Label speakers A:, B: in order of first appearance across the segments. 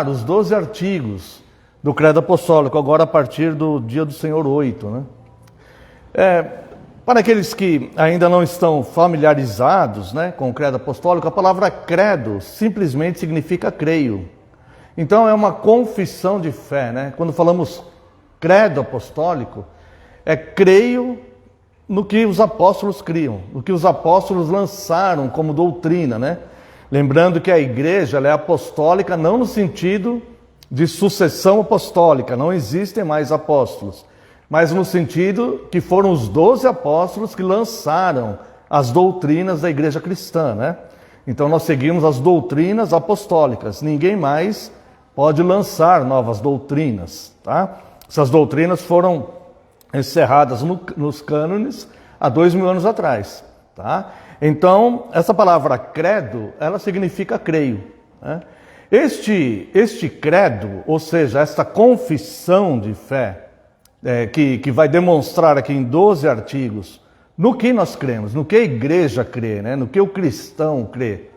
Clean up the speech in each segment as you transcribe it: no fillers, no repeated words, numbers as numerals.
A: os 12 artigos do Credo Apostólico, agora a partir do Dia do Senhor 8, né? Para aqueles que ainda não estão familiarizados, né, com o Credo Apostólico, a palavra credo simplesmente significa creio. Então é uma confissão de fé, né? Quando falamos Credo Apostólico, creio no que os apóstolos criam, no que os apóstolos lançaram como doutrina, né? Lembrando que a igreja ela é apostólica não no sentido de sucessão apostólica, não existem mais apóstolos, mas no sentido que foram os 12 apóstolos que lançaram as doutrinas da igreja cristã, né? Então nós seguimos as doutrinas apostólicas, ninguém mais pode lançar novas doutrinas, tá? Essas doutrinas foram encerradas nos cânones há 2000 anos atrás, tá? Então, essa palavra credo, ela significa creio, né? Este credo, ou seja, esta confissão de fé, que vai demonstrar aqui em 12 artigos no que nós cremos, no que a igreja crê, né? No que o cristão crê,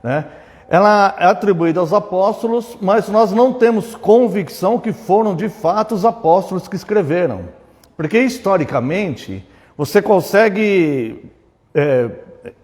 A: né? Ela é atribuída aos apóstolos, mas nós não temos convicção que foram de fato os apóstolos que escreveram. Porque historicamente, você consegue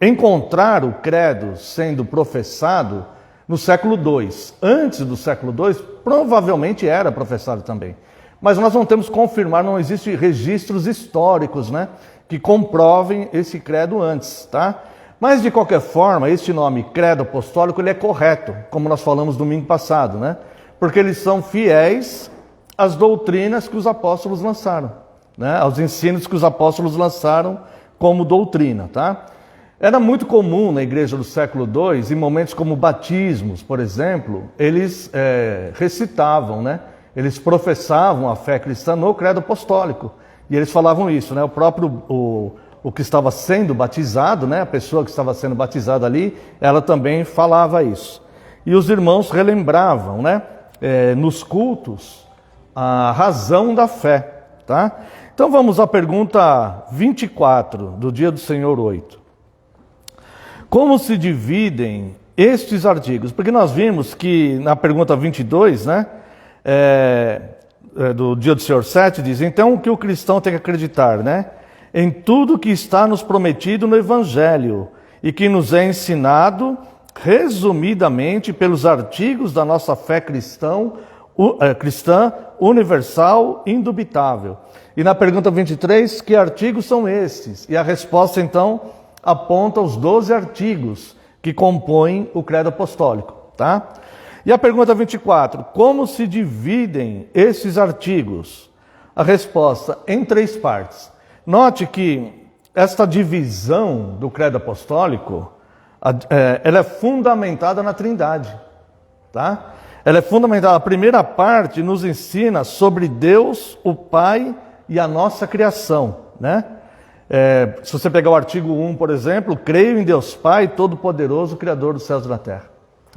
A: encontrar o credo sendo professado no século II. Antes do século II, provavelmente era professado também. Mas nós não temos confirmar, não existem registros históricos, né, que comprovem esse credo antes, tá? Mas de qualquer forma, este nome Credo Apostólico ele é correto, como nós falamos domingo passado, né? Porque eles são fiéis às doutrinas que os apóstolos lançaram, né? Aos ensinos que os apóstolos lançaram como doutrina, tá? Era muito comum na igreja do século II, em momentos como batismos, por exemplo, eles recitavam, né? Eles professavam a fé cristã no Credo Apostólico. E eles falavam isso, né? O que estava sendo batizado, né? A pessoa que estava sendo batizada ali, ela também falava isso. E os irmãos relembravam, né? Nos cultos, a razão da fé, tá? Então vamos à pergunta 24 do Dia do Senhor 8. Como se dividem estes artigos? Porque nós vimos que na pergunta 22, né? Do Dia do Senhor 7, diz, então o que o cristão tem que acreditar, né? Em tudo que está nos prometido no Evangelho e que nos é ensinado resumidamente pelos artigos da nossa fé cristã universal indubitável. E na pergunta 23, que artigos são estes? E a resposta então aponta os 12 artigos que compõem o Credo Apostólico, tá? E a pergunta 24, como se dividem esses artigos? A resposta em 3 partes. Note que esta divisão do Credo Apostólico, ela é fundamentada na Trindade, tá? Ela é fundamentada. A primeira parte nos ensina sobre Deus, o Pai e a nossa criação, né? Se você pegar o artigo 1, por exemplo, creio em Deus Pai, Todo-Poderoso, Criador dos céus e da terra,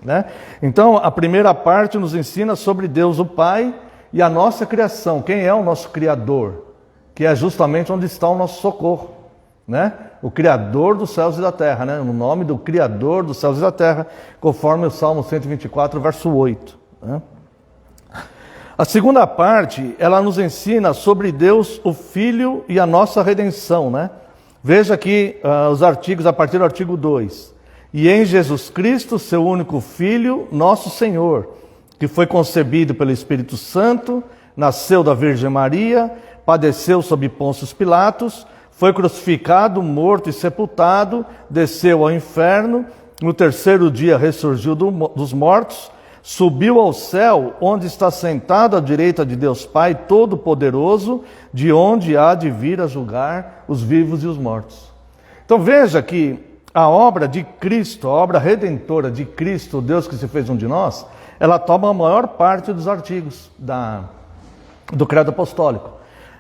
A: né? Então, a primeira parte nos ensina sobre Deus, o Pai e a nossa criação. Quem é o nosso Criador? Que é justamente onde está o nosso socorro, né? O Criador dos céus e da terra, né? No nome do Criador dos céus e da terra, conforme o Salmo 124, verso 8. Né? A segunda parte, ela nos ensina sobre Deus, o Filho e a nossa redenção, né? Veja aqui os artigos, a partir do artigo 2. E em Jesus Cristo, seu único Filho, nosso Senhor, que foi concebido pelo Espírito Santo, nasceu da Virgem Maria, padeceu sob Pôncio Pilatos, foi crucificado, morto e sepultado, desceu ao inferno, no terceiro dia ressurgiu dos mortos, subiu ao céu, onde está sentado à direita de Deus Pai Todo-Poderoso, de onde há de vir a julgar os vivos e os mortos. Então veja que a obra de Cristo, a obra redentora de Cristo, o Deus que se fez um de nós, ela toma a maior parte dos artigos do Credo Apostólico.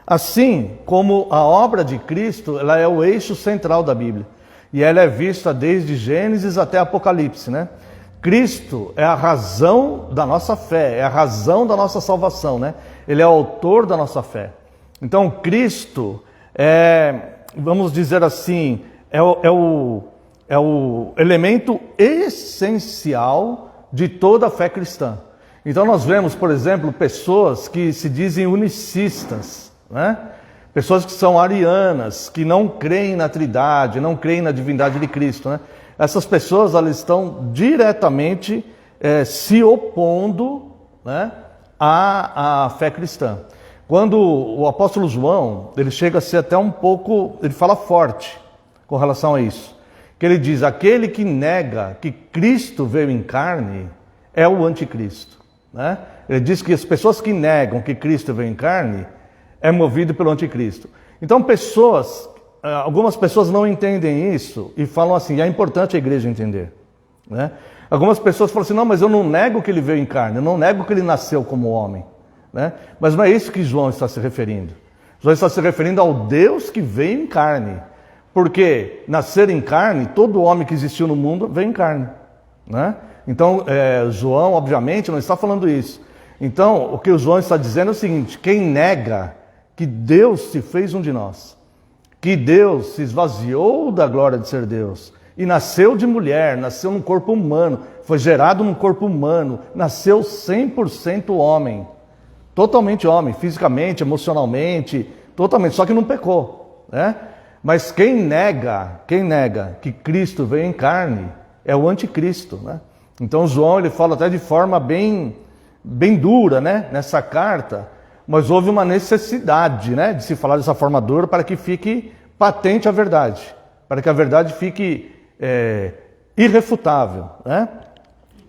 A: Assim como a obra de Cristo, ela é o eixo central da Bíblia. E ela é vista desde Gênesis até Apocalipse, né? Cristo é a razão da nossa fé, é a razão da nossa salvação, né? Ele é o autor da nossa fé. Então, Cristo vamos dizer assim, é o elemento essencial de toda a fé cristã. Então nós vemos, por exemplo, pessoas que se dizem unicistas, né? Pessoas que são arianas, que não creem na Trindade, não creem na divindade de Cristo, né? Essas pessoas, elas estão diretamente se opondo, né, à fé cristã. Quando o apóstolo João, ele chega a ser até um pouco, ele fala forte com relação a isso. Que ele diz, aquele que nega que Cristo veio em carne é o anticristo, né? Ele diz que as pessoas que negam que Cristo veio em carne é movido pelo anticristo. Então algumas pessoas não entendem isso e falam assim, é importante a igreja entender, né? Algumas pessoas falam assim, não, mas eu não nego que ele veio em carne, eu não nego que ele nasceu como homem, né? Mas não é isso que João está se referindo. João está se referindo ao Deus que veio em carne. Porque nascer em carne, todo homem que existiu no mundo veio em carne, né? Então, João, obviamente, não está falando isso. Então, o que o João está dizendo é o seguinte, quem nega que Deus se fez um de nós, que Deus se esvaziou da glória de ser Deus, e nasceu de mulher, nasceu num corpo humano, foi gerado num corpo humano, nasceu 100% homem, totalmente homem, fisicamente, emocionalmente, totalmente, só que não pecou, né? Mas quem nega que Cristo veio em carne é o anticristo, né? Então João, ele fala até de forma bem dura, né, nessa carta, mas houve uma necessidade, né, de se falar dessa forma dura para que fique patente a verdade, para que a verdade fique irrefutável, né?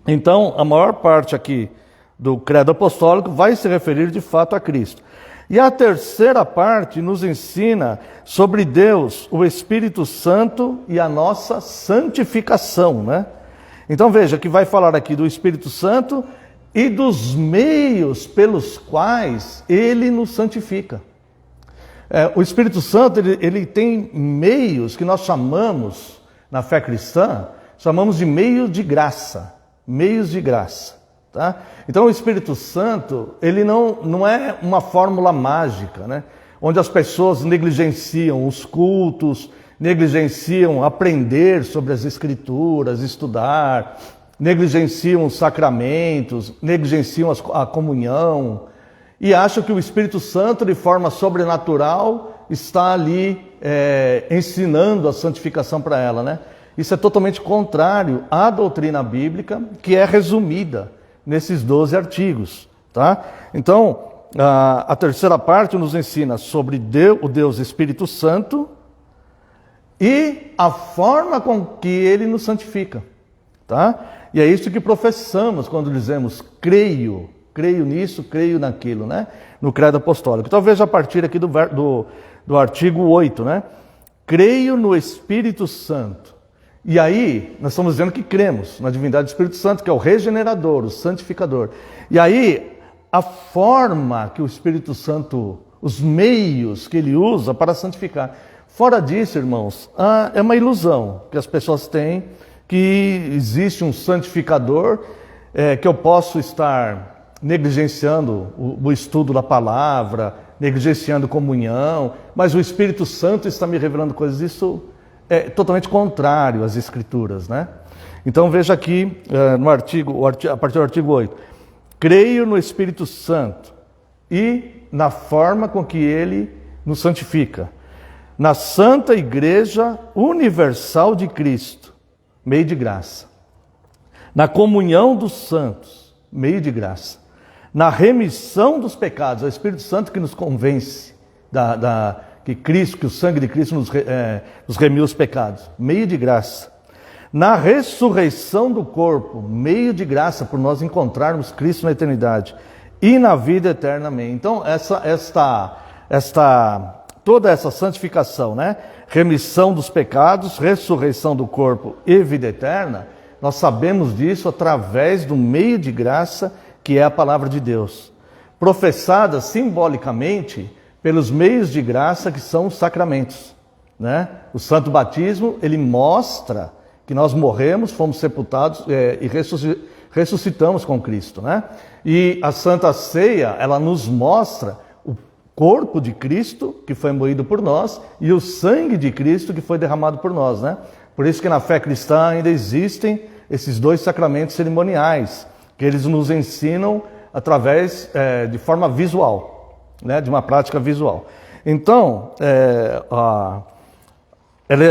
A: Então, a maior parte aqui do credo apostólico vai se referir de fato a Cristo. E a terceira parte nos ensina sobre Deus, o Espírito Santo e a nossa santificação, né? Então veja que vai falar aqui do Espírito Santo e dos meios pelos quais Ele nos santifica. O Espírito Santo, ele tem meios que nós chamamos, na fé cristã, chamamos de meios de graça. Meios de graça. Tá? Então o Espírito Santo, ele não é uma fórmula mágica, né? Onde as pessoas negligenciam os cultos, negligenciam aprender sobre as Escrituras, estudar, negligenciam os sacramentos, negligenciam a comunhão e acham que o Espírito Santo, de forma sobrenatural, está ali ensinando a santificação para ela, né? Isso é totalmente contrário à doutrina bíblica, que é resumida nesses 12 artigos, tá? Então, a terceira parte nos ensina sobre o Deus Espírito Santo e a forma com que Ele nos santifica, tá? E é isso que professamos quando dizemos creio nisso, creio naquilo, né? No credo apostólico. Então veja a partir aqui do artigo 8, né? Creio no Espírito Santo. E aí, nós estamos dizendo que cremos na divindade do Espírito Santo, que é o regenerador, o santificador. E aí, a forma que o Espírito Santo, os meios que ele usa para santificar. Fora disso, irmãos, é uma ilusão que as pessoas têm, que existe um santificador, que eu posso estar negligenciando o estudo da palavra, negligenciando comunhão, mas o Espírito Santo está me revelando coisas. Isso é totalmente contrário às Escrituras, né? Então veja aqui a partir do artigo 8. Creio no Espírito Santo e na forma com que ele nos santifica. Na Santa Igreja Universal de Cristo, meio de graça. Na comunhão dos santos, meio de graça. Na remissão dos pecados, é o Espírito Santo que nos convence que o sangue de Cristo nos remiu os pecados, meio de graça. Na ressurreição do corpo, meio de graça, por nós encontrarmos Cristo na eternidade. E na vida eterna, amém. Então, toda essa santificação, né? Remissão dos pecados, ressurreição do corpo e vida eterna, nós sabemos disso através do meio de graça, que é a palavra de Deus. Professada simbolicamente pelos meios de graça que são os sacramentos, né? O santo batismo, ele mostra que nós morremos, fomos sepultados e ressuscitamos com Cristo, né? E a Santa Ceia, ela nos mostra o corpo de Cristo, que foi moído por nós, e o sangue de Cristo, que foi derramado por nós, né? Por isso que na fé cristã ainda existem esses dois sacramentos cerimoniais, que eles nos ensinam através de forma visual, né, de uma prática visual. Então,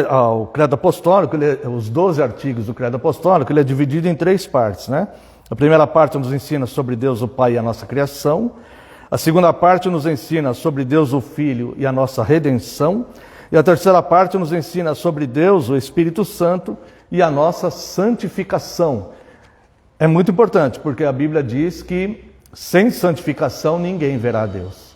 A: o Credo Apostólico, os 12 artigos do Credo Apostólico, ele é dividido em 3 partes, né? A primeira parte nos ensina sobre Deus o Pai e a nossa criação. A segunda parte nos ensina sobre Deus o Filho e a nossa redenção. E a terceira parte nos ensina sobre Deus, o Espírito Santo, e a nossa santificação. É muito importante, porque a Bíblia diz que sem santificação ninguém verá a Deus.